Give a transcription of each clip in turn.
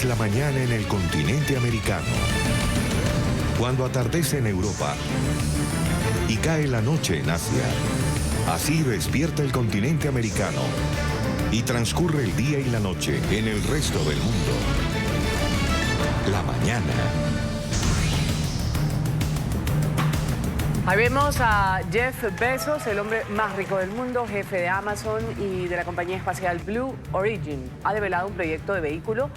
la mañana en el continente americano. Cuando atardece en Europa y cae la noche en Asia. Así despierta el continente americano y transcurre el día y la noche en el resto del mundo. La mañana. Ahí vemos a Jeff Bezos, el hombre más rico del mundo, jefe de Amazon y de la compañía espacial Blue Origin. Ha develado un proyecto de vehículo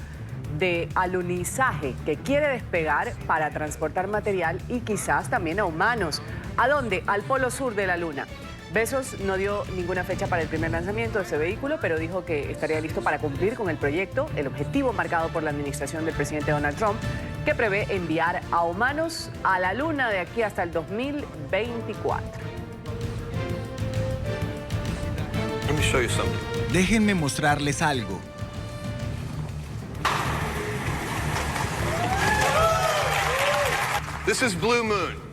de alunizaje que quiere despegar para transportar material y quizás también a humanos. ¿A dónde? Al polo sur de la Luna. Bezos no dio ninguna fecha para el primer lanzamiento de ese vehículo, pero dijo que estaría listo para cumplir con el proyecto, el objetivo marcado por la administración del presidente Donald Trump, que prevé enviar a humanos a la Luna de aquí hasta el 2024. Déjenme mostrarles algo.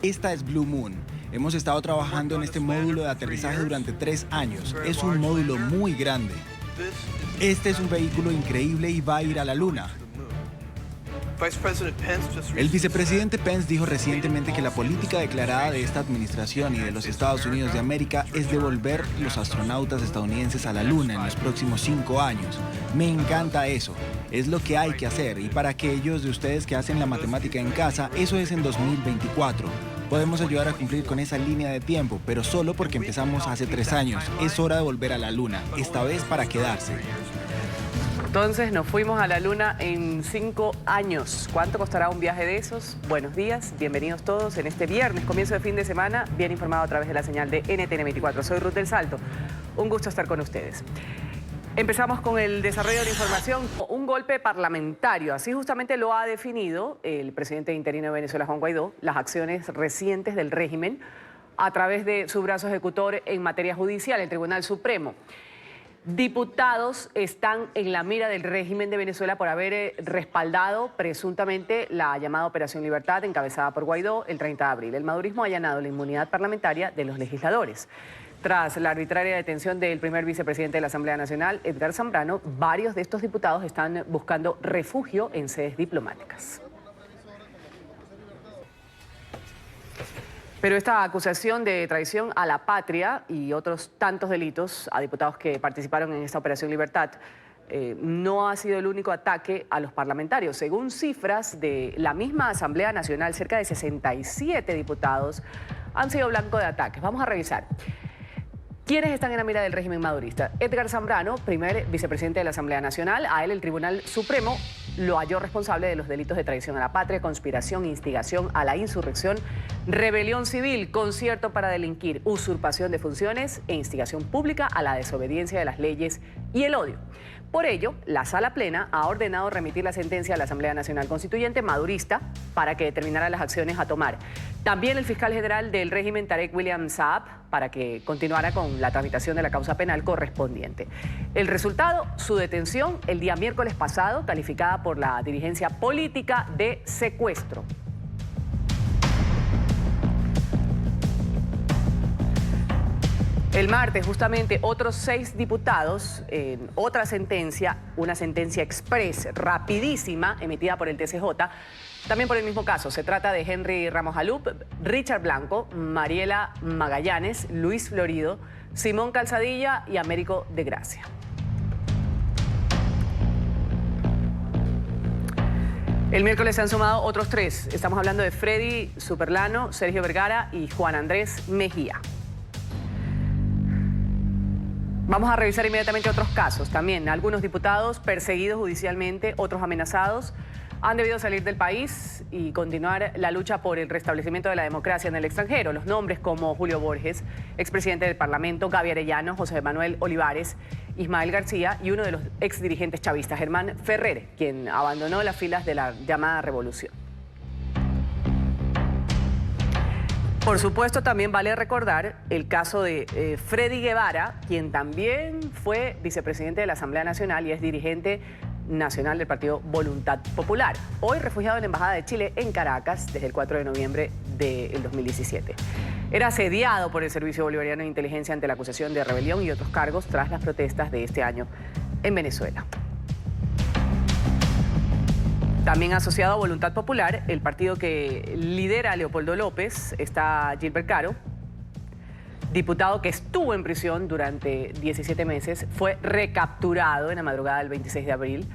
Esta es Blue Moon. Hemos estado trabajando en este módulo de aterrizaje durante 3 años. Es un módulo muy grande. Este es un vehículo increíble y va a ir a la Luna. El vicepresidente Pence dijo recientemente que la política declarada de esta administración y de los Estados Unidos de América es devolver los astronautas estadounidenses a la Luna en los próximos 5 años. Me encanta eso. Es lo que hay que hacer y para aquellos de ustedes que hacen la matemática en casa, eso es en 2024. Podemos ayudar a cumplir con esa línea de tiempo, pero solo porque empezamos hace 3 años. Es hora de volver a la Luna, esta vez para quedarse. Entonces nos fuimos a la Luna en 5 años. ¿Cuánto costará un viaje de esos? Buenos días, bienvenidos todos en este viernes, comienzo de fin de semana, bien informado a través de la señal de NTN 24. Soy Ruth del Salto, un gusto estar con ustedes. Empezamos con el desarrollo de la información. Un golpe parlamentario, así justamente lo ha definido el presidente interino de Venezuela, Juan Guaidó, las acciones recientes del régimen a través de su brazo ejecutor en materia judicial, el Tribunal Supremo. Diputados están en la mira del régimen de Venezuela por haber respaldado presuntamente la llamada Operación Libertad encabezada por Guaidó el 30 de abril. El madurismo ha allanado la inmunidad parlamentaria de los legisladores. Tras la arbitraria detención del primer vicepresidente de la Asamblea Nacional, Edgar Zambrano, varios de estos diputados están buscando refugio en sedes diplomáticas. Pero esta acusación de traición a la patria y otros tantos delitos a diputados que participaron en esta Operación Libertad no ha sido el único ataque a los parlamentarios. Según cifras de la misma Asamblea Nacional, cerca de 67 diputados han sido blanco de ataques. Vamos a revisar. ¿Quiénes están en la mira del régimen madurista? Edgar Zambrano, primer vicepresidente de la Asamblea Nacional. A él el Tribunal Supremo lo halló responsable de los delitos de traición a la patria, conspiración, instigación a la insurrección, rebelión civil, concierto para delinquir, usurpación de funciones e instigación pública a la desobediencia de las leyes y el odio. Por ello, la Sala Plena ha ordenado remitir la sentencia a la Asamblea Nacional Constituyente madurista para que determinara las acciones a tomar. También el fiscal general del régimen, Tarek William Saab, para que continuara con la tramitación de la causa penal correspondiente. El resultado, su detención el día miércoles pasado, calificada por la dirigencia política de secuestro. El martes, justamente, otros 6 diputados, en otra sentencia, una sentencia express, rapidísima, emitida por el TCJ, también por el mismo caso. Se trata de Henry Ramos Alup, Richard Blanco, Mariela Magallanes, Luis Florido, Simón Calzadilla y Américo de Gracia. El miércoles se han sumado otros 3. Estamos hablando de Freddy Superlano, Sergio Vergara y Juan Andrés Mejía. Vamos a revisar inmediatamente otros casos también. Algunos diputados perseguidos judicialmente, otros amenazados, han debido salir del país y continuar la lucha por el restablecimiento de la democracia en el extranjero. Los nombres como Julio Borges, expresidente del Parlamento, Gaby Arellano, José Manuel Olivares, Ismael García y uno de los exdirigentes chavistas, Germán Ferrer, quien abandonó las filas de la llamada revolución. Por supuesto, también vale recordar el caso de Freddy Guevara, quien también fue vicepresidente de la Asamblea Nacional y es dirigente nacional del partido Voluntad Popular. Hoy refugiado en la Embajada de Chile en Caracas desde el 4 de noviembre del 2017. Era asediado por el Servicio Bolivariano de Inteligencia ante la acusación de rebelión y otros cargos tras las protestas de este año en Venezuela. También asociado a Voluntad Popular, el partido que lidera a Leopoldo López, está Gilbert Caro, diputado que estuvo en prisión durante 17 meses, fue recapturado en la madrugada del 26 de abril,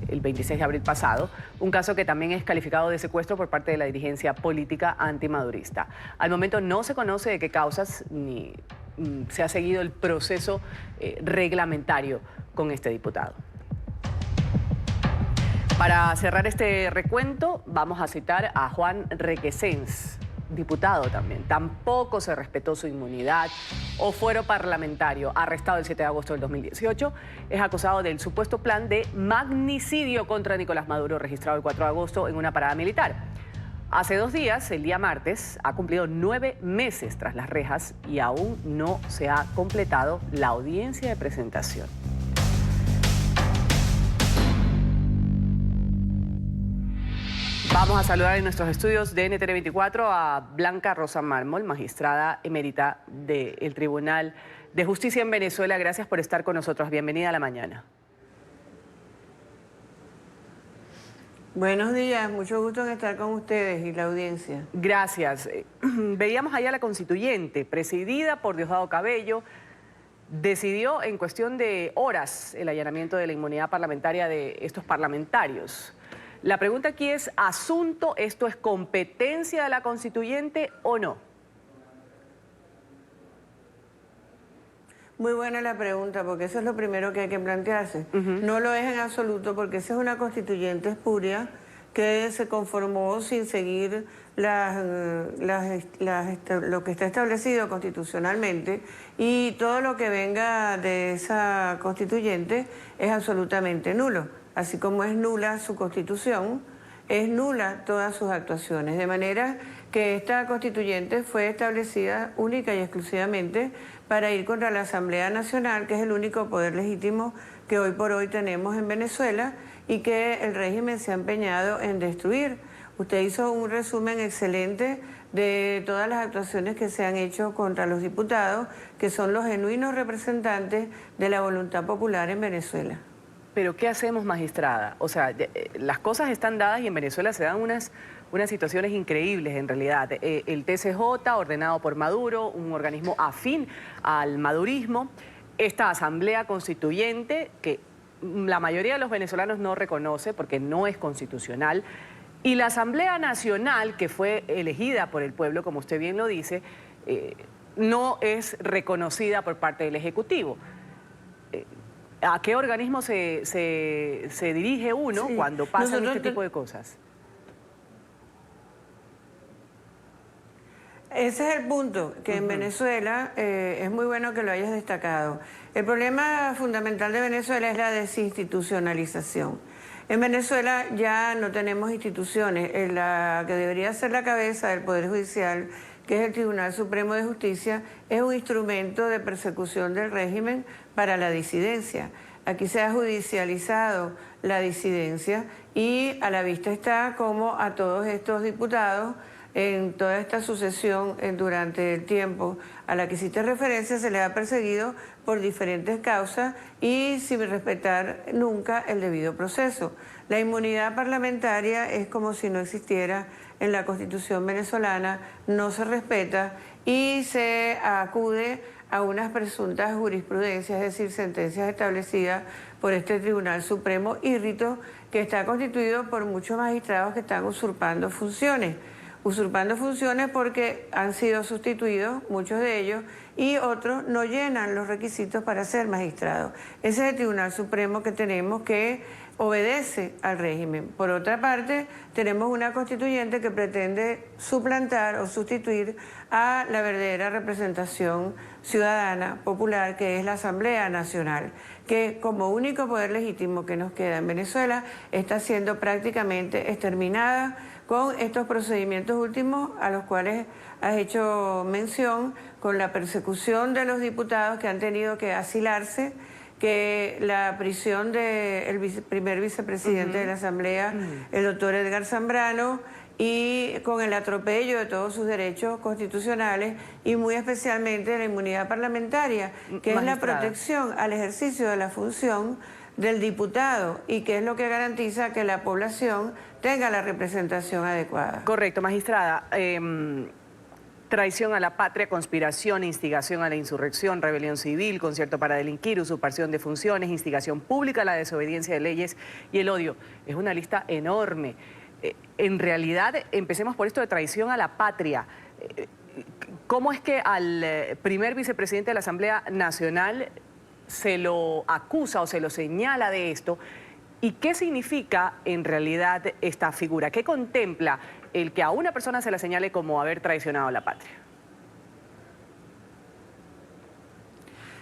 el 26 de abril pasado, un caso que también es calificado de secuestro por parte de la dirigencia política antimadurista. Al momento no se conoce de qué causas ni se ha seguido el proceso reglamentario con este diputado. Para cerrar este recuento, vamos a citar a Juan Requesens, diputado también. Tampoco se respetó su inmunidad o fuero parlamentario. Arrestado el 7 de agosto del 2018, es acusado del supuesto plan de magnicidio contra Nicolás Maduro, registrado el 4 de agosto en una parada militar. Hace 2 días, el día martes, ha cumplido 9 meses tras las rejas y aún no se ha completado la audiencia de presentación. Vamos a saludar en nuestros estudios de NTN 24 a Blanca Rosa Mármol, magistrada emérita del Tribunal de Justicia en Venezuela. Gracias por estar con nosotros. Bienvenida a la mañana. Buenos días, mucho gusto en estar con ustedes y la audiencia. Gracias. Veíamos allá la constituyente, presidida por Diosdado Cabello, decidió en cuestión de horas el allanamiento de la inmunidad parlamentaria de estos parlamentarios. La pregunta aquí es, ¿asunto, esto es competencia de la constituyente o no? Muy buena la pregunta, porque eso es lo primero que hay que plantearse. No lo es en absoluto, porque esa es una constituyente espuria que se conformó sin seguir lo que está establecido constitucionalmente, y todo lo que venga de esa constituyente es absolutamente nulo. Así como es nula su constitución, es nula todas sus actuaciones. De manera que esta constituyente fue establecida única y exclusivamente para ir contra la Asamblea Nacional, que es el único poder legítimo que hoy por hoy tenemos en Venezuela y que el régimen se ha empeñado en destruir. Usted hizo un resumen excelente de todas las actuaciones que se han hecho contra los diputados, que son los genuinos representantes de la voluntad popular en Venezuela. Pero ¿qué hacemos, magistrada? O sea, las cosas están dadas y en Venezuela se dan unas situaciones increíbles en realidad. El TCJ, ordenado por Maduro, un organismo afín al madurismo, esta asamblea constituyente que la mayoría de los venezolanos no reconoce porque no es constitucional, y la Asamblea Nacional, que fue elegida por el pueblo, como usted bien lo dice, no es reconocida por parte del Ejecutivo. ¿A qué organismo se dirige uno cuando pasan este tipo de cosas? Ese es el punto, que en Venezuela es muy bueno que lo hayas destacado. El problema fundamental de Venezuela es la desinstitucionalización. En Venezuela ya no tenemos instituciones. La que debería ser la cabeza del Poder Judicial, que es el Tribunal Supremo de Justicia, es un instrumento de persecución del régimen para la disidencia. Aquí se ha judicializado la disidencia y a la vista está como a todos estos diputados en toda esta sucesión durante el tiempo a la que hiciste referencia se les ha perseguido por diferentes causas y sin respetar nunca el debido proceso. La inmunidad parlamentaria es como si no existiera en la Constitución venezolana, no se respeta y se acude a unas presuntas jurisprudencias, es decir, sentencias establecidas por este Tribunal Supremo írrito que está constituido por muchos magistrados que están usurpando funciones porque han sido sustituidos, muchos de ellos, y otros no llenan los requisitos para ser magistrados. Ese es el Tribunal Supremo que tenemos, que obedece al régimen. Por otra parte, tenemos una constituyente que pretende suplantar o sustituir a la verdadera representación ciudadana popular, que es la Asamblea Nacional, que como único poder legítimo que nos queda en Venezuela está siendo prácticamente exterminada con estos procedimientos últimos a los cuales has hecho mención, con la persecución de los diputados que han tenido que asilarse, que la prisión del primer vicepresidente de la Asamblea, el doctor Edgar Zambrano, y con el atropello de todos sus derechos constitucionales y muy especialmente la inmunidad parlamentaria, que es la protección al ejercicio de la función del diputado y que es lo que garantiza que la población tenga la representación adecuada. Correcto, magistrada. Traición a la patria, conspiración, instigación a la insurrección, rebelión civil, concierto para delinquir, usurpación de funciones, instigación pública, la desobediencia de leyes y el odio. Es una lista enorme. En realidad, empecemos por esto de traición a la patria. ¿Cómo es que al primer vicepresidente de la Asamblea Nacional se lo acusa o se lo señala de esto? ¿Y qué significa en realidad esta figura? ¿Qué contempla el que a una persona se la señale como haber traicionado a la patria?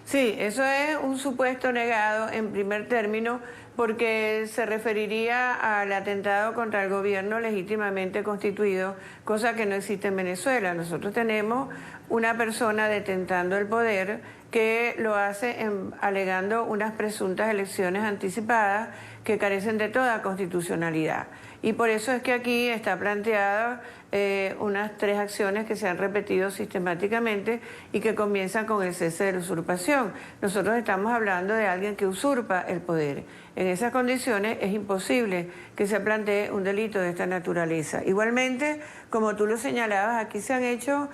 Sí, eso es un supuesto negado en primer término porque se referiría al atentado contra el gobierno legítimamente constituido, cosa que no existe en Venezuela. Nosotros tenemos una persona detentando el poder que lo hace alegando unas presuntas elecciones anticipadas que carecen de toda constitucionalidad. Y por eso es que aquí está planteada unas 3 acciones que se han repetido sistemáticamente y que comienzan con el cese de la usurpación. Nosotros estamos hablando de alguien que usurpa el poder. En esas condiciones es imposible que se plantee un delito de esta naturaleza. Igualmente, como tú lo señalabas, aquí se han hecho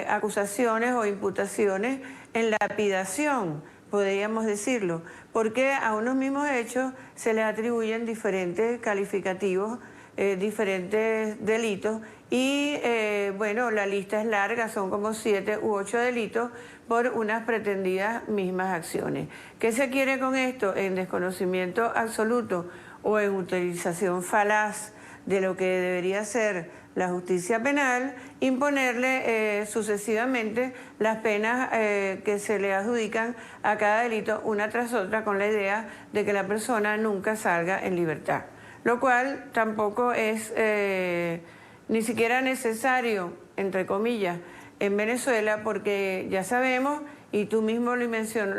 acusaciones o imputaciones en lapidación, podríamos decirlo, porque a unos mismos hechos se les atribuyen diferentes calificativos, diferentes delitos y bueno, la lista es larga, son como 7 u 8 delitos por unas pretendidas mismas acciones. ¿Qué se quiere con esto? En desconocimiento absoluto o en utilización falaz de lo que debería ser la justicia penal, imponerle sucesivamente las penas que se le adjudican a cada delito una tras otra con la idea de que la persona nunca salga en libertad. Lo cual tampoco es ni siquiera necesario, entre comillas, en Venezuela porque ya sabemos, y tú mismo lo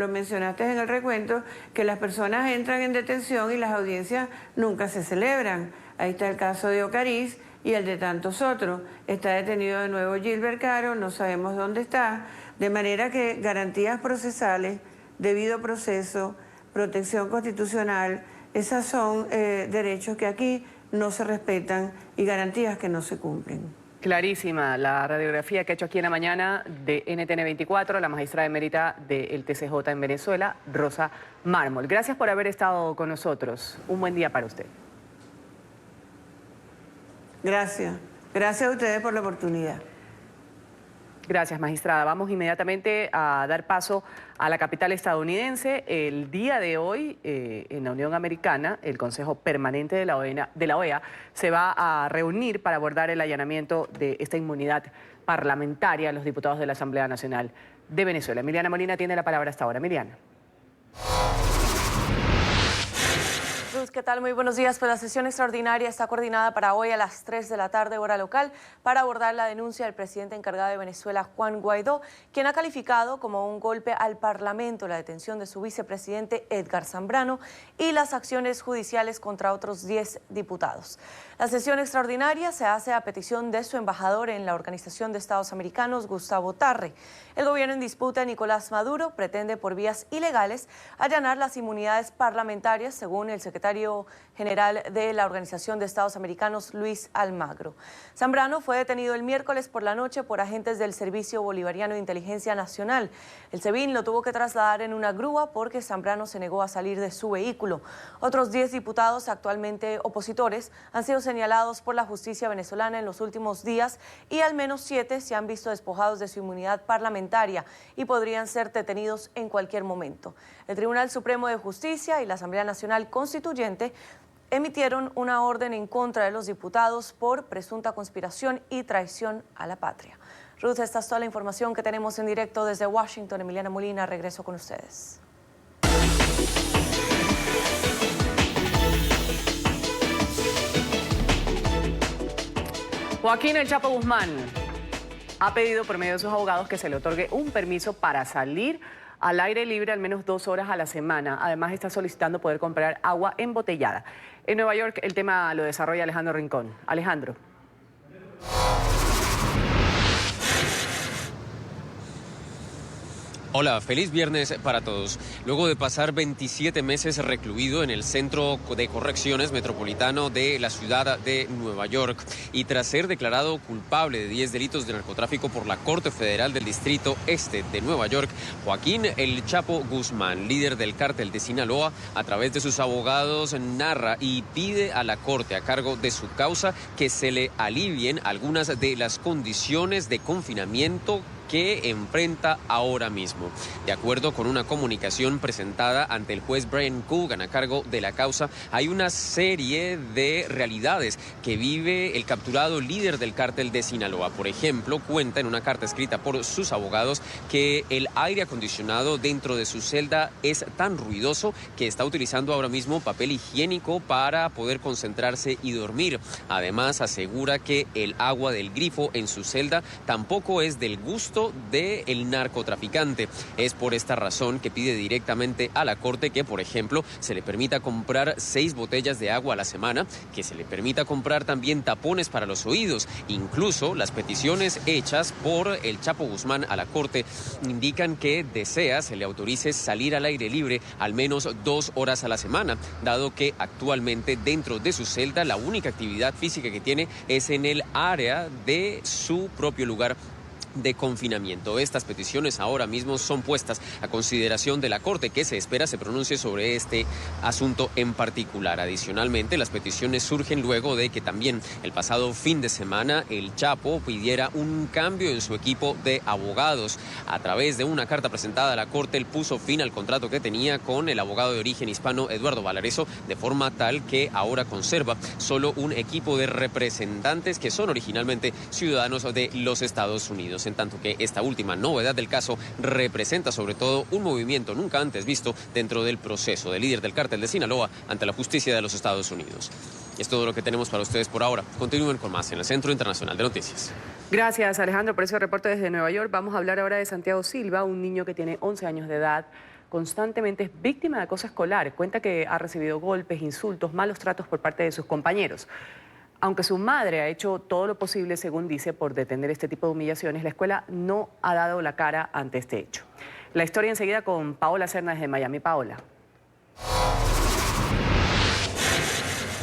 mencionaste en el recuento, que las personas entran en detención y las audiencias nunca se celebran. Ahí está el caso de Ocariz y el de tantos otros. Está detenido de nuevo Gilbert Caro, no sabemos dónde está, de manera que garantías procesales, debido proceso, protección constitucional, esas son derechos que aquí no se respetan y garantías que no se cumplen. Clarísima la radiografía que ha hecho aquí en la mañana de NTN 24, la magistrada emérita del TCJ en Venezuela, Rosa Mármol. Gracias por haber estado con nosotros. Un buen día para usted. Gracias. Gracias a ustedes por la oportunidad. Gracias, magistrada. Vamos inmediatamente a dar paso a la capital estadounidense. El día de hoy, en la Unión Americana, el Consejo Permanente de la OEA se va a reunir para abordar el allanamiento de esta inmunidad parlamentaria a los diputados de la Asamblea Nacional de Venezuela. Emiliana Molina tiene la palabra hasta ahora. Emiliana. ¿Qué tal? Muy buenos días. Pues la sesión extraordinaria está coordinada para hoy a las 3 de la tarde, hora local, para abordar la denuncia del presidente encargado de Venezuela, Juan Guaidó, quien ha calificado como un golpe al Parlamento la detención de su vicepresidente Edgar Zambrano y las acciones judiciales contra otros 10 diputados. La sesión extraordinaria se hace a petición de su embajador en la Organización de Estados Americanos, Gustavo Tarre. El gobierno en disputa, Nicolás Maduro, pretende por vías ilegales allanar las inmunidades parlamentarias, según el secretario general de la Organización de Estados Americanos, Luis Almagro. Zambrano fue detenido el miércoles por la noche por agentes del Servicio Bolivariano de Inteligencia Nacional. El SEBIN lo tuvo que trasladar en una grúa porque Zambrano se negó a salir de su vehículo. Otros 10 diputados, actualmente opositores, han sido señalados por la justicia venezolana en los últimos días y al menos 7 se han visto despojados de su inmunidad parlamentaria y podrían ser detenidos en cualquier momento. El Tribunal Supremo de Justicia y la Asamblea Nacional Constituyente emitieron una orden en contra de los diputados por presunta conspiración y traición a la patria. Ruth, esta es toda la información que tenemos en directo desde Washington. Emiliana Molina, regreso con ustedes. Joaquín El Chapo Guzmán ha pedido por medio de sus abogados que se le otorgue un permiso para salir al aire libre al menos 2 horas a la semana. Además, está solicitando poder comprar agua embotellada. En Nueva York, el tema lo desarrolla Alejandro Rincón. Alejandro. Hola, feliz viernes para todos. Luego de pasar 27 meses recluido en el Centro de Correcciones Metropolitano de la ciudad de Nueva York y tras ser declarado culpable de 10 delitos de narcotráfico por la Corte Federal del Distrito Este de Nueva York, Joaquín El Chapo Guzmán, líder del cártel de Sinaloa, a través de sus abogados narra y pide a la Corte a cargo de su causa que se le alivien algunas de las condiciones de confinamiento que enfrenta ahora mismo. De acuerdo con una comunicación presentada ante el juez Brian Coogan a cargo de la causa, hay una serie de realidades que vive el capturado líder del cártel de Sinaloa. Por ejemplo, cuenta en una carta escrita por sus abogados que el aire acondicionado dentro de su celda es tan ruidoso que está utilizando ahora mismo papel higiénico para poder concentrarse y dormir. Además, asegura que el agua del grifo en su celda tampoco es del gusto del narcotraficante. Es por esta razón que pide directamente a la Corte que, por ejemplo, se le permita comprar 6 botellas de agua a la semana, que se le permita comprar también tapones para los oídos. Incluso las peticiones hechas por el Chapo Guzmán a la Corte indican que desea se le autorice salir al aire libre al menos 2 horas a la semana, dado que actualmente dentro de su celda la única actividad física que tiene es en el área de su propio lugar de confinamiento. Estas peticiones ahora mismo son puestas a consideración de la Corte, que se espera se pronuncie sobre este asunto en particular. Adicionalmente, las peticiones surgen luego de que también el pasado fin de semana el Chapo pidiera un cambio en su equipo de abogados. A través de una carta presentada a la Corte, él puso fin al contrato que tenía con el abogado de origen hispano Eduardo Valareso, de forma tal que ahora conserva solo un equipo de representantes que son originalmente ciudadanos de los Estados Unidos. En tanto que esta última novedad del caso representa sobre todo un movimiento nunca antes visto dentro del proceso del líder del cártel de Sinaloa ante la justicia de los Estados Unidos. Es todo lo que tenemos para ustedes por ahora. Continúen con más en el Centro Internacional de Noticias. Gracias, Alejandro, por ese reporte desde Nueva York. Vamos a hablar ahora de Santiago Silva, un niño que tiene 11 años de edad. Constantemente es víctima de acoso escolar. Cuenta que ha recibido golpes, insultos, malos tratos por parte de sus compañeros. Aunque su madre ha hecho todo lo posible, según dice, por detener este tipo de humillaciones, la escuela no ha dado la cara ante este hecho. La historia enseguida con Paola Cerna desde Miami. Paola.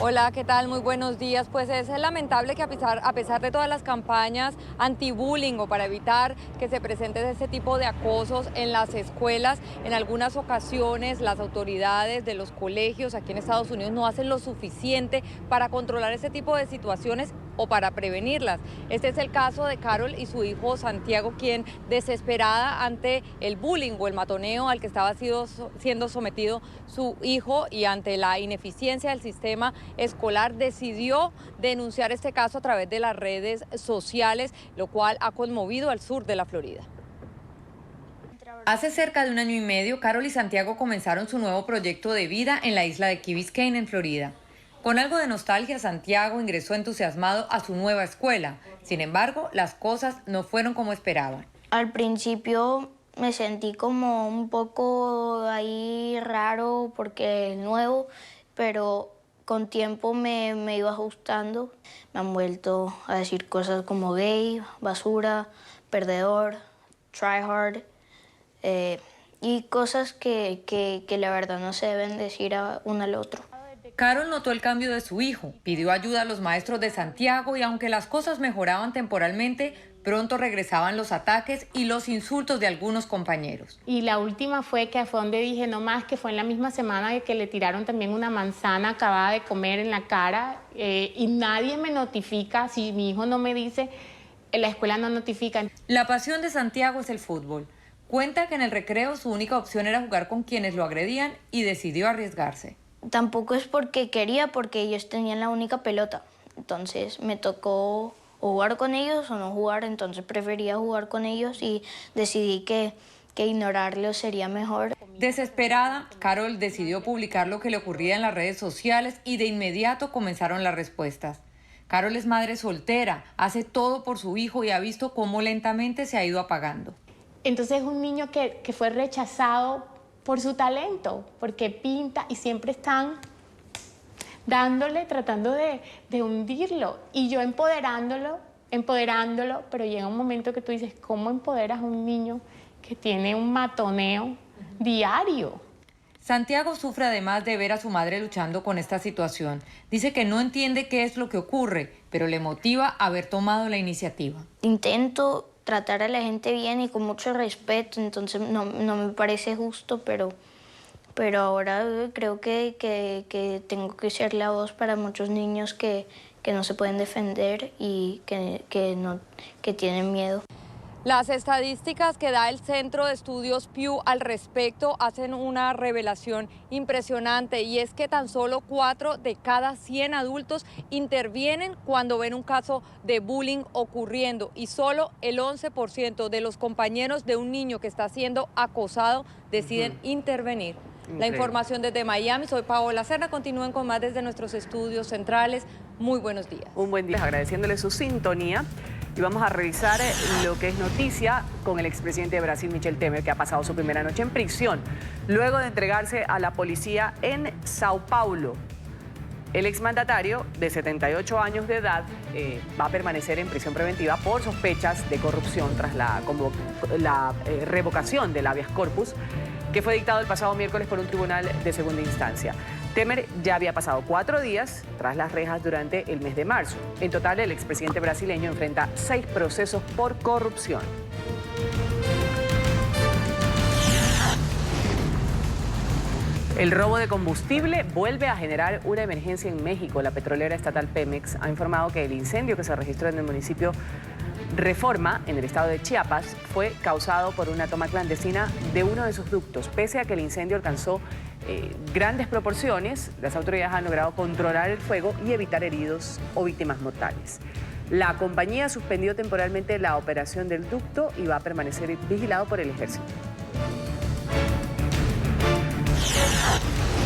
Hola, ¿qué tal? Muy buenos días. Pues es lamentable que a pesar de todas las campañas anti-bullying o para evitar que se presente este tipo de acosos en las escuelas, en algunas ocasiones las autoridades de los colegios aquí en Estados Unidos no hacen lo suficiente para controlar este tipo de situaciones o para prevenirlas. Este es el caso de Carol y su hijo Santiago, quien desesperada ante el bullying o el matoneo al que estaba siendo sometido su hijo y ante la ineficiencia del sistema escolar, decidió denunciar este caso a través de las redes sociales, lo cual ha conmovido al sur de la Florida. Hace cerca de 1 año y medio, Carol y Santiago comenzaron su nuevo proyecto de vida en la isla de Key Biscayne, en Florida. Con algo de nostalgia, Santiago ingresó entusiasmado a su nueva escuela. Sin embargo, las cosas no fueron como esperaban. Al principio me sentí como un poco ahí raro porque es nuevo, pero con tiempo me iba ajustando. Me han vuelto a decir cosas como gay, basura, perdedor, tryhard, y cosas que la verdad no se deben decir a uno al otro. Carol notó el cambio de su hijo, pidió ayuda a los maestros de Santiago y aunque las cosas mejoraban temporalmente, pronto regresaban los ataques y los insultos de algunos compañeros. Y la última fue donde dije no más, que fue en la misma semana de que le tiraron también una manzana acabada de comer en la cara, y nadie me notifica. Si mi hijo no me dice, la escuela no notifica. La pasión de Santiago es el fútbol. Cuenta que en el recreo su única opción era jugar con quienes lo agredían y decidió arriesgarse. Tampoco es porque quería, porque ellos tenían la única pelota. Entonces me tocó o jugar con ellos o no jugar, entonces prefería jugar con ellos y decidí que ignorarlos sería mejor. Desesperada, Carol decidió publicar lo que le ocurría en las redes sociales y de inmediato comenzaron las respuestas. Carol es madre soltera, hace todo por su hijo y ha visto cómo lentamente se ha ido apagando. Entonces es un niño que fue rechazado por su talento, porque pinta y siempre están dándole, tratando de hundirlo. Y yo empoderándolo, pero llega un momento que tú dices, ¿cómo empoderas a un niño que tiene un matoneo diario. Santiago sufre además de ver a su madre luchando con esta situación. Dice que no entiende qué es lo que ocurre, pero le motiva haber tomado la iniciativa. Intento tratar a la gente bien y con mucho respeto, entonces no me parece justo, pero ahora creo que tengo que ser la voz para muchos niños que no se pueden defender y que tienen miedo. Las estadísticas que da el Centro de Estudios Pew al respecto hacen una revelación impresionante, y es que tan solo 4 de cada 100 adultos intervienen cuando ven un caso de bullying ocurriendo, y solo el 11% de los compañeros de un niño que está siendo acosado deciden intervenir. La información desde Miami, soy Paola Serna. Continúen con más desde nuestros estudios centrales. Muy buenos días. Un buen día, agradeciéndole su sintonía. Y vamos a revisar lo que es noticia con el expresidente de Brasil, Michel Temer, que ha pasado su primera noche en prisión, luego de entregarse a la policía en Sao Paulo. El exmandatario, de 78 años de edad, va a permanecer en prisión preventiva por sospechas de corrupción tras la revocación del habeas corpus, que fue dictado el pasado miércoles por un tribunal de segunda instancia. Temer ya había pasado 4 días tras las rejas durante el mes de marzo. En total, el expresidente brasileño enfrenta 6 procesos por corrupción. El robo de combustible vuelve a generar una emergencia en México. La petrolera estatal Pemex ha informado que el incendio que se registró en el municipio Reforma, en el estado de Chiapas, fue causado por una toma clandestina de uno de sus ductos. Pese a que el incendio alcanzó grandes proporciones, las autoridades han logrado controlar el fuego y evitar heridos o víctimas mortales. La compañía suspendió temporalmente la operación del ducto y va a permanecer vigilado por el ejército.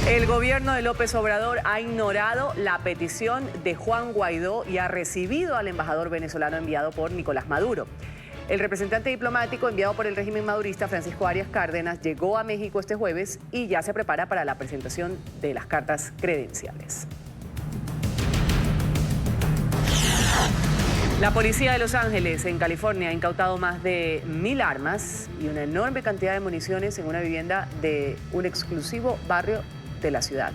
El gobierno de López Obrador ha ignorado la petición de Juan Guaidó y ha recibido al embajador venezolano enviado por Nicolás Maduro. El representante diplomático enviado por el régimen madurista, Francisco Arias Cárdenas, llegó a México este jueves y ya se prepara para la presentación de las cartas credenciales. La policía de Los Ángeles, en California, ha incautado más de 1000 armas y una enorme cantidad de municiones en una vivienda de un exclusivo barrio de la ciudad.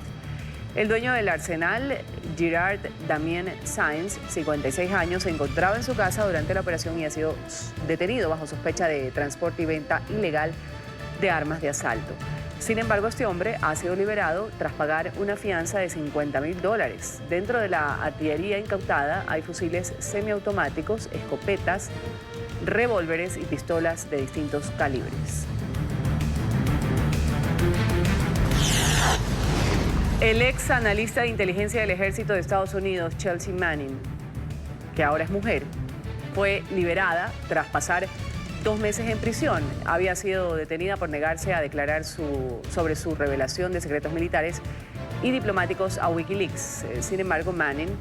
El dueño del arsenal, Gerard Damien Sainz, 56 años, se encontraba en su casa durante la operación y ha sido detenido bajo sospecha de transporte y venta ilegal de armas de asalto. Sin embargo, este hombre ha sido liberado tras pagar una fianza de $50,000. Dentro de la artillería incautada hay fusiles semiautomáticos, escopetas, revólveres y pistolas de distintos calibres. El ex analista de inteligencia del ejército de Estados Unidos, Chelsea Manning, que ahora es mujer, fue liberada tras pasar 2 meses en prisión. Había sido detenida por negarse a declarar sobre su revelación de secretos militares y diplomáticos a Wikileaks. Sin embargo, Manning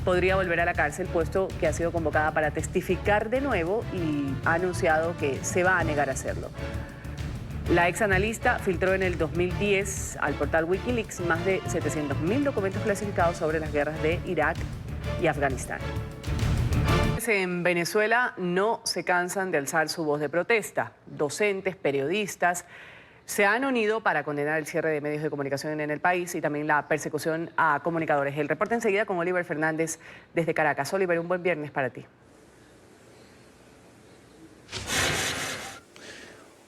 podría volver a la cárcel, puesto que ha sido convocada para testificar de nuevo y ha anunciado que se va a negar a hacerlo. La ex analista filtró en el 2010 al portal Wikileaks más de 700.000 documentos clasificados sobre las guerras de Irak y Afganistán. En Venezuela no se cansan de alzar su voz de protesta. Docentes, periodistas se han unido para condenar el cierre de medios de comunicación en el país y también la persecución a comunicadores. El reporte enseguida con Oliver Fernández desde Caracas. Oliver, un buen viernes para ti.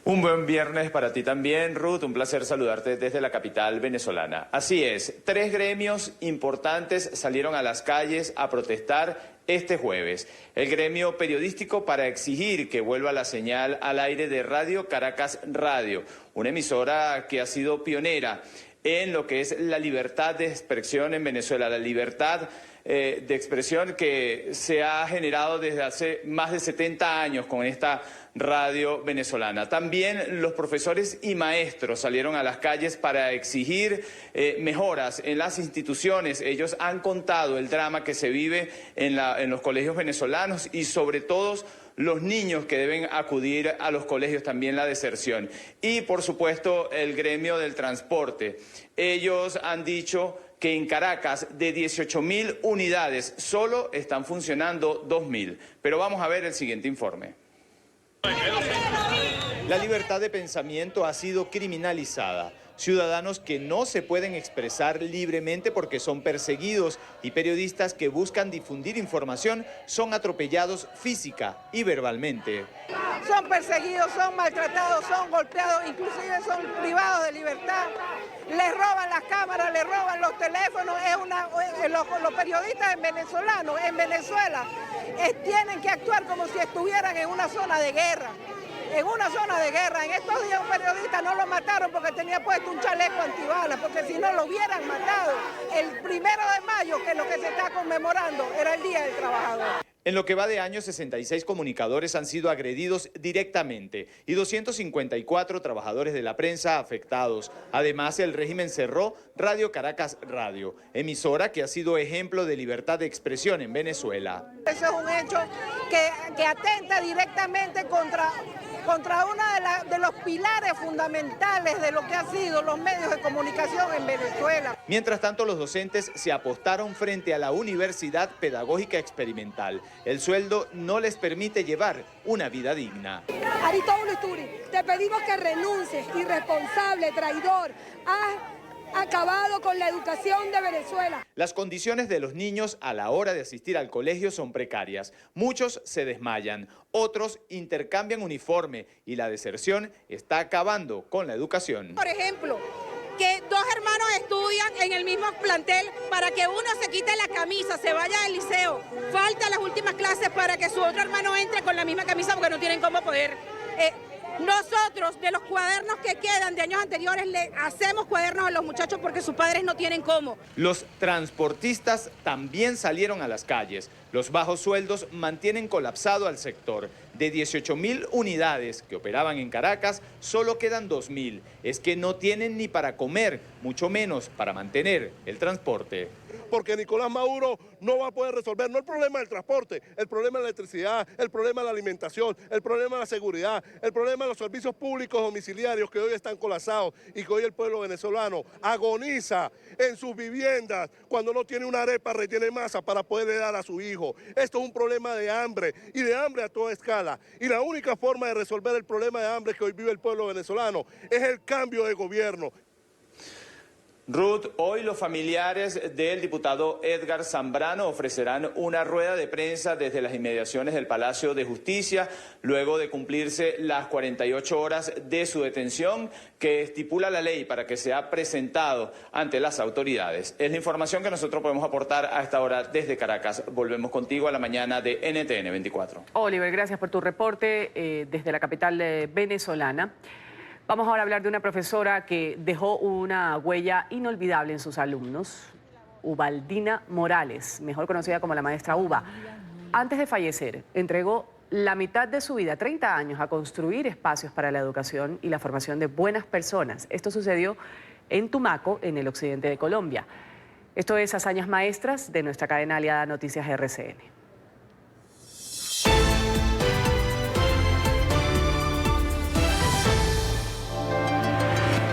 Un buen viernes para ti también, Ruth. Un placer saludarte desde la capital venezolana. Así es, 3 gremios importantes salieron a las calles a protestar este jueves. El gremio periodístico para exigir que vuelva la señal al aire de Radio Caracas Radio, una emisora que ha sido pionera en lo que es la libertad de expresión en Venezuela, la libertad de expresión que se ha generado desde hace más de 70 años con esta radio venezolana. También los profesores y maestros salieron a las calles para exigir mejoras en las instituciones. Ellos han contado el drama que se vive en los colegios venezolanos y sobre todo los niños que deben acudir a los colegios, también la deserción. Y por supuesto el gremio del transporte. Ellos han dicho que en Caracas de 18.000 unidades solo están funcionando 2.000. Pero vamos a ver el siguiente informe. La libertad de pensamiento ha sido criminalizada. Ciudadanos que no se pueden expresar libremente porque son perseguidos y periodistas que buscan difundir información son atropellados física y verbalmente. Son perseguidos, son maltratados, son golpeados, inclusive son privados de libertad. Les roban las cámaras, les roban los teléfonos. Los periodistas venezolanos en Venezuela tienen que actuar como si estuvieran en una zona de guerra. En una zona de guerra. En estos días un periodista no lo mataron porque tenía puesto un chaleco antibalas, porque si no lo hubieran matado. El 1 de mayo, que es lo que se está conmemorando, era el Día del Trabajador. En lo que va de año, 66 comunicadores han sido agredidos directamente y 254 trabajadores de la prensa afectados. Además, el régimen cerró Radio Caracas Radio, emisora que ha sido ejemplo de libertad de expresión en Venezuela. Eso es un hecho que atenta directamente contra uno de los pilares fundamentales de lo que han sido los medios de comunicación en Venezuela. Mientras tanto, los docentes se apostaron frente a la Universidad Pedagógica Experimental. El sueldo no les permite llevar una vida digna. Aristóbulo Isturi, te pedimos que renuncies, irresponsable, traidor. Has acabado con la educación de Venezuela. Las condiciones de los niños a la hora de asistir al colegio son precarias. Muchos se desmayan, otros intercambian uniforme y la deserción está acabando con la educación. Por ejemplo, que dos hermanos estudian en el mismo plantel para que uno se quite la camisa, se vaya del liceo, falta las últimas clases para que su otro hermano entre con la misma camisa porque no tienen cómo poder. Nosotros, de los cuadernos que quedan de años anteriores, le hacemos cuadernos a los muchachos porque sus padres no tienen cómo. Los transportistas también salieron a las calles. Los bajos sueldos mantienen colapsado al sector. De 18.000 unidades que operaban en Caracas, solo quedan 2.000. Es que no tienen ni para comer, mucho menos para mantener el transporte. Porque Nicolás Maduro no va a poder resolver no el problema del transporte, el problema de la electricidad, el problema de la alimentación, el problema de la seguridad, el problema de los servicios públicos domiciliarios que hoy están colapsados y que hoy el pueblo venezolano agoniza en sus viviendas cuando no tiene una arepa retiene masa para poderle dar a su hijo. Esto es un problema de hambre y de hambre a toda escala. Y la única forma de resolver el problema de hambre que hoy vive el pueblo venezolano es el cambio de gobierno. Ruth, hoy los familiares del diputado Edgar Zambrano ofrecerán una rueda de prensa desde las inmediaciones del Palacio de Justicia, luego de cumplirse las 48 horas de su detención que estipula la ley para que sea presentado ante las autoridades. Es la información que nosotros podemos aportar a esta hora desde Caracas. Volvemos contigo a la mañana de NTN 24. Oliver, gracias por tu reporte desde la capital venezolana. Vamos ahora a hablar de una profesora que dejó una huella inolvidable en sus alumnos, Ubaldina Morales, mejor conocida como la maestra Uba. Antes de fallecer, entregó la mitad de su vida, 30 años, a construir espacios para la educación y la formación de buenas personas. Esto sucedió en Tumaco, en el occidente de Colombia. Esto es Hazañas Maestras de nuestra cadena aliada Noticias RCN.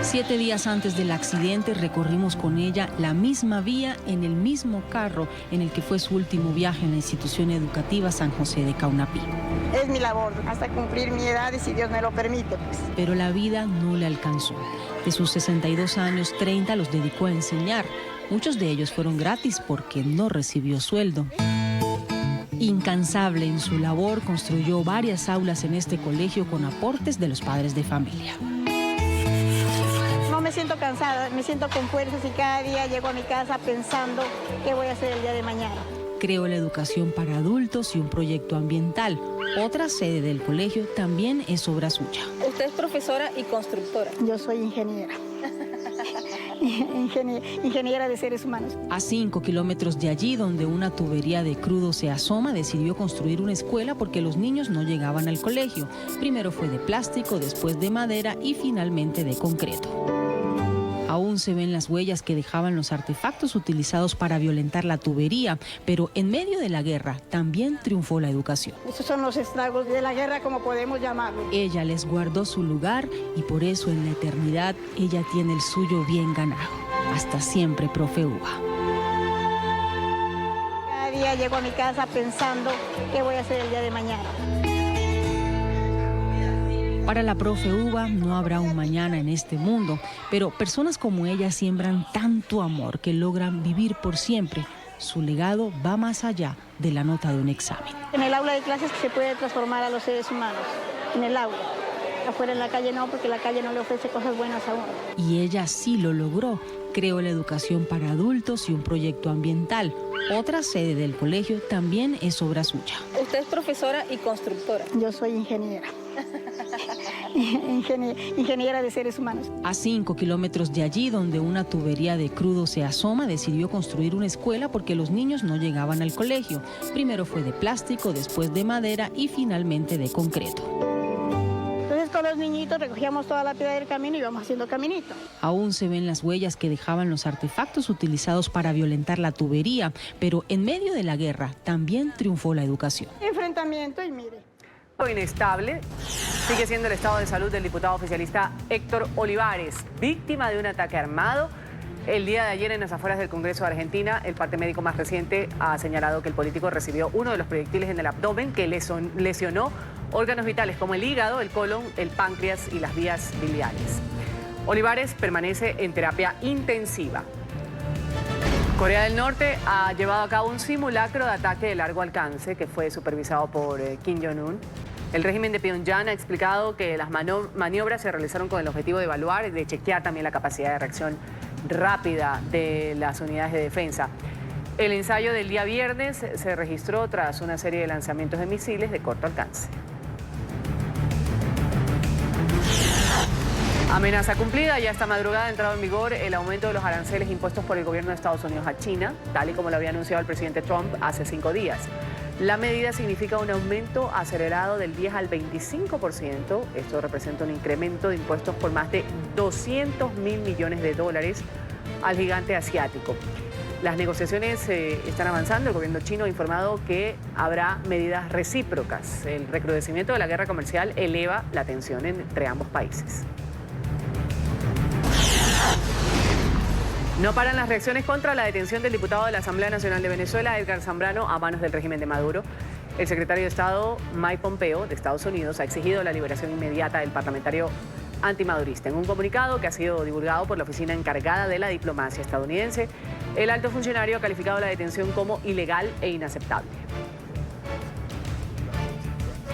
7 días antes del accidente recorrimos con ella la misma vía en el mismo carro en el que fue su último viaje en la institución educativa San José de Caunapí. Es mi labor hasta cumplir mi edad y si Dios me lo permite. Pero la vida no le alcanzó. De sus 62 años, 30 los dedicó a enseñar. Muchos de ellos fueron gratis porque no recibió sueldo. Incansable en su labor, construyó varias aulas en este colegio con aportes de los padres de familia. No me siento cansada, me siento con fuerzas y cada día llego a mi casa pensando qué voy a hacer el día de mañana. Creó la educación para adultos y un proyecto ambiental. Otra sede del colegio también es obra suya. Usted es profesora y constructora. Yo soy ingeniera. Ingeniera de seres humanos. A 5 kilómetros de allí, donde una tubería de crudo se asoma, decidió construir una escuela porque los niños no llegaban al colegio. Primero fue de plástico, después de madera y finalmente de concreto. Aún se ven las huellas que dejaban los artefactos utilizados para violentar la tubería, pero en medio de la guerra también triunfó la educación. Esos son los estragos de la guerra, como podemos llamarlo. Ella les guardó su lugar y por eso en la eternidad ella tiene el suyo bien ganado. Hasta siempre, profe Uba. Cada día llego a mi casa pensando qué voy a hacer el día de mañana. Para la profe Uva no habrá un mañana en este mundo, pero personas como ella siembran tanto amor que logran vivir por siempre. Su legado va más allá de la nota de un examen. En el aula de clases se puede transformar a los seres humanos, en el aula. Afuera en la calle no, porque la calle no le ofrece cosas buenas a uno. Y ella sí lo logró. Creó la educación para adultos y un proyecto ambiental. Otra sede del colegio también es obra suya. Usted es profesora y constructora. Yo soy ingeniera. Ingeniera de seres humanos. A 5 kilómetros de allí, donde una tubería de crudo se asoma, decidió construir una escuela porque los niños no llegaban al colegio. Primero fue de plástico, después de madera y finalmente de concreto. Entonces con los niñitos recogíamos toda la piedra del camino y íbamos haciendo caminito. Aún se ven las huellas que dejaban los artefactos utilizados para violentar la tubería, pero en medio de la guerra también triunfó la educación. Enfrentamiento y mire. Inestable sigue siendo el estado de salud del diputado oficialista Héctor Olivares, víctima de un ataque armado. El día de ayer en las afueras del Congreso de Argentina, el parte médico más reciente ha señalado que el político recibió uno de los proyectiles en el abdomen que lesionó órganos vitales como el hígado, el colon, el páncreas y las vías biliares. Olivares permanece en terapia intensiva. Corea del Norte ha llevado a cabo un simulacro de ataque de largo alcance que fue supervisado por Kim Jong-un. El régimen de Pyongyang ha explicado que las maniobras se realizaron con el objetivo de evaluar y de chequear también la capacidad de reacción rápida de las unidades de defensa. El ensayo del día viernes se registró tras una serie de lanzamientos de misiles de corto alcance. Amenaza cumplida. Ya esta madrugada ha entrado en vigor el aumento de los aranceles impuestos por el gobierno de Estados Unidos a China, tal y como lo había anunciado el presidente Trump hace 5 días. La medida significa un aumento acelerado del 10 al 25%. Esto representa un incremento de impuestos por más de 200.000 millones de dólares al gigante asiático. Las negociaciones están avanzando. El gobierno chino ha informado que habrá medidas recíprocas. El recrudecimiento de la guerra comercial eleva la tensión entre ambos países. No paran las reacciones contra la detención del diputado de la Asamblea Nacional de Venezuela, Edgar Zambrano, a manos del régimen de Maduro. El secretario de Estado, Mike Pompeo, de Estados Unidos, ha exigido la liberación inmediata del parlamentario antimadurista. En un comunicado que ha sido divulgado por la oficina encargada de la diplomacia estadounidense, el alto funcionario ha calificado la detención como ilegal e inaceptable.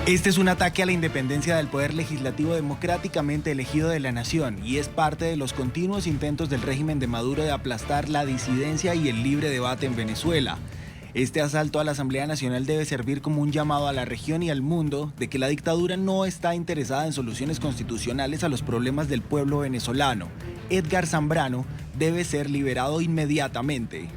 Este es un ataque a la independencia del poder legislativo democráticamente elegido de la nación y es parte de los continuos intentos del régimen de Maduro de aplastar la disidencia y el libre debate en Venezuela. Este asalto a la Asamblea Nacional debe servir como un llamado a la región y al mundo de que la dictadura no está interesada en soluciones constitucionales a los problemas del pueblo venezolano. Edgar Zambrano debe ser liberado inmediatamente.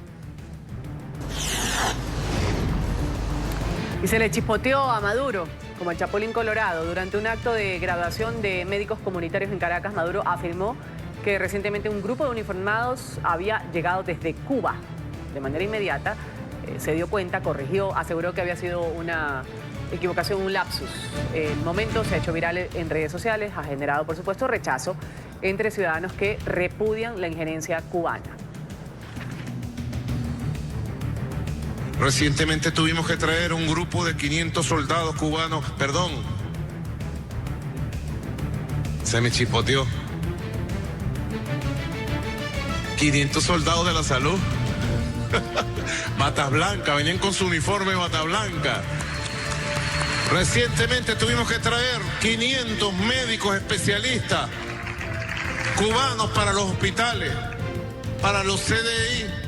Y se le chispoteó a Maduro como el Chapulín Colorado. Durante un acto de graduación de médicos comunitarios en Caracas, Maduro afirmó que recientemente un grupo de uniformados había llegado desde Cuba. De manera inmediata se dio cuenta, corrigió, aseguró que había sido una equivocación, un lapsus. El momento se ha hecho viral en redes sociales, ha generado por supuesto rechazo entre ciudadanos que repudian la injerencia cubana. Recientemente tuvimos que traer un grupo de 500 soldados cubanos, perdón, se me chispoteó. 500 soldados de la salud, batas blancas, venían con su uniforme bata blanca. Recientemente tuvimos que traer 500 médicos especialistas cubanos para los hospitales, para los CDI.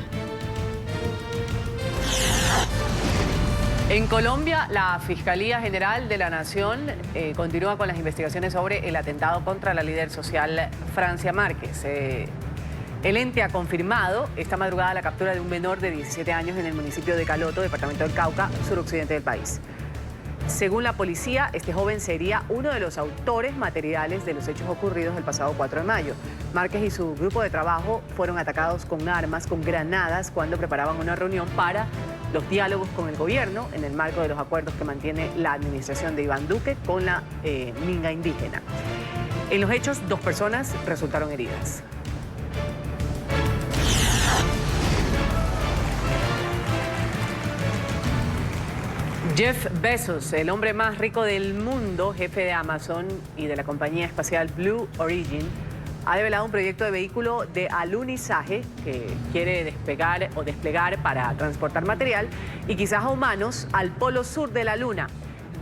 En Colombia, la Fiscalía General de la Nación continúa con las investigaciones sobre el atentado contra la líder social Francia Márquez. El ente ha confirmado esta madrugada la captura de un menor de 17 años en el municipio de Caloto, departamento del Cauca, suroccidente del país. Según la policía, este joven sería uno de los autores materiales de los hechos ocurridos el pasado 4 de mayo. Márquez y su grupo de trabajo fueron atacados con armas, con granadas, cuando preparaban una reunión para los diálogos con el gobierno en el marco de los acuerdos que mantiene la administración de Iván Duque con la minga indígena. En los hechos, 2 personas resultaron heridas. Jeff Bezos, el hombre más rico del mundo, jefe de Amazon y de la compañía espacial Blue Origin, ha develado un proyecto de vehículo de alunizaje que quiere desplegar para transportar material y quizás a humanos al polo sur de la Luna.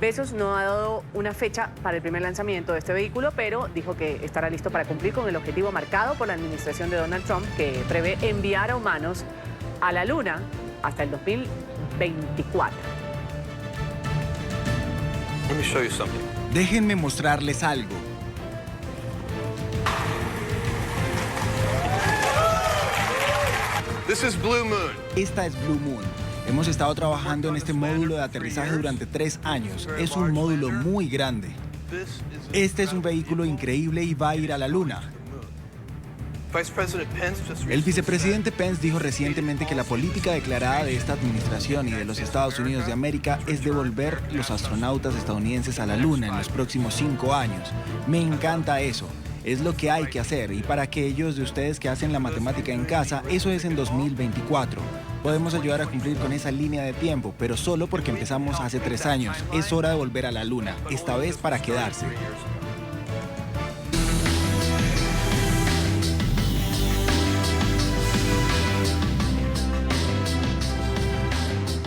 Bezos no ha dado una fecha para el primer lanzamiento de este vehículo, pero dijo que estará listo para cumplir con el objetivo marcado por la administración de Donald Trump, que prevé enviar a humanos a la Luna hasta el 2024. Déjenme mostrarles algo. Esta es Blue Moon. Hemos estado trabajando en este módulo de aterrizaje durante 3 años. Es un módulo muy grande. Este es un vehículo increíble y va a ir a la Luna. El vicepresidente Pence dijo recientemente que la política declarada de esta administración y de los Estados Unidos de América es devolver los astronautas estadounidenses a la Luna en los próximos 5 años. Me encanta eso. Es lo que hay que hacer, y para aquellos de ustedes que hacen la matemática en casa, eso es en 2024. Podemos ayudar a cumplir con esa línea de tiempo, pero solo porque empezamos hace 3 años. Es hora de volver a la Luna, esta vez para quedarse.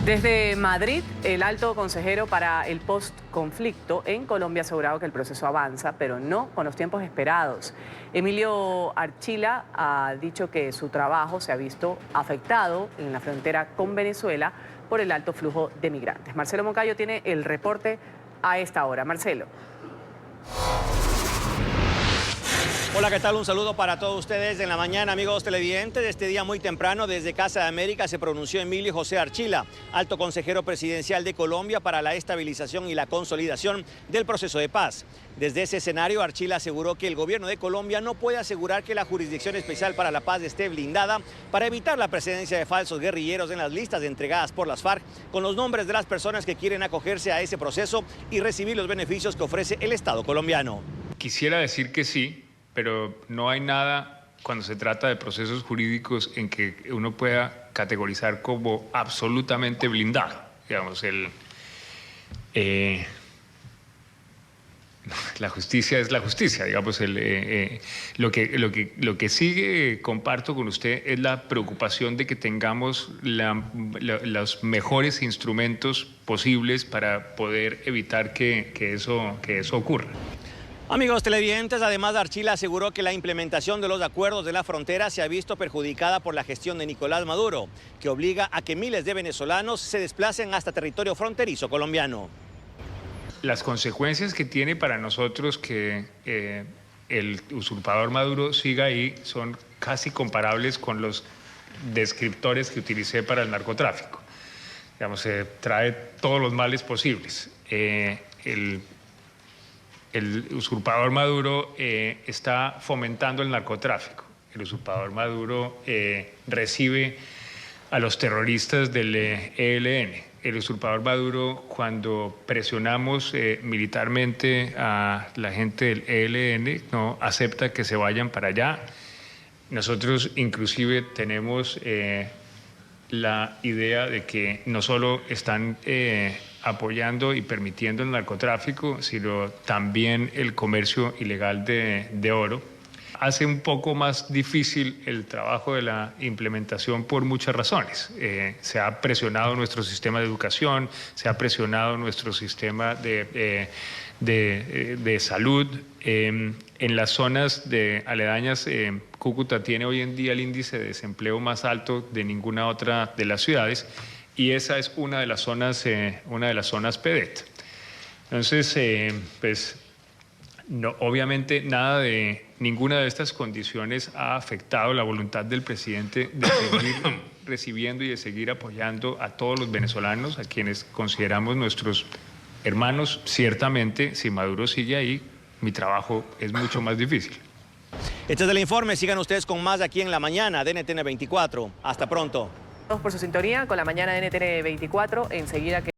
Desde Madrid, el alto consejero para el post-conflicto en Colombia ha asegurado que el proceso avanza, pero no con los tiempos esperados. Emilio Archila ha dicho que su trabajo se ha visto afectado en la frontera con Venezuela por el alto flujo de migrantes. Marcelo Moncayo tiene el reporte a esta hora. Marcelo. Hola, ¿qué tal? Un saludo para todos ustedes en la mañana, amigos televidentes. Este día muy temprano, desde Casa de América, se pronunció Emilio José Archila, alto consejero presidencial de Colombia para la estabilización y la consolidación del proceso de paz. Desde ese escenario, Archila aseguró que el gobierno de Colombia no puede asegurar que la Jurisdicción Especial para la Paz esté blindada para evitar la presencia de falsos guerrilleros en las listas entregadas por las FARC con los nombres de las personas que quieren acogerse a ese proceso y recibir los beneficios que ofrece el Estado colombiano. Quisiera decir que sí, pero no hay nada cuando se trata de procesos jurídicos en que uno pueda categorizar como absolutamente blindado. Digamos, la justicia es la justicia. Digamos, lo que sí comparto con usted es la preocupación de que tengamos los mejores instrumentos posibles para poder evitar que eso ocurra. Amigos televidentes, además Archila aseguró que la implementación de los acuerdos de la frontera se ha visto perjudicada por la gestión de Nicolás Maduro, que obliga a que miles de venezolanos se desplacen hasta territorio fronterizo colombiano. Las consecuencias que tiene para nosotros que el usurpador Maduro siga ahí son casi comparables con los descriptores que utilicé para el narcotráfico. Digamos, trae todos los males posibles. El usurpador Maduro está fomentando el narcotráfico. El usurpador Maduro recibe a los terroristas del ELN. El usurpador Maduro, cuando presionamos militarmente a la gente del ELN, no acepta que se vayan para allá. Nosotros inclusive tenemos la idea de que no solo están apoyando y permitiendo el narcotráfico, sino también el comercio ilegal de oro. Hace un poco más difícil el trabajo de la implementación por muchas razones. Se ha presionado nuestro sistema de educación, se ha presionado nuestro sistema de salud. En las zonas aledañas, Cúcuta tiene hoy en día el índice de desempleo más alto de ninguna otra de las ciudades, y esa es una de las zonas PEDET. Entonces, pues, no, obviamente ninguna de estas condiciones ha afectado la voluntad del presidente de seguir recibiendo y de seguir apoyando a todos los venezolanos, a quienes consideramos nuestros hermanos. Ciertamente, si Maduro sigue ahí, mi trabajo es mucho más difícil. Este es el informe. Sigan ustedes con más aquí en La Mañana de NTN 24. Hasta pronto. Todos por su sintonía con La Mañana de NTN 24. Enseguida que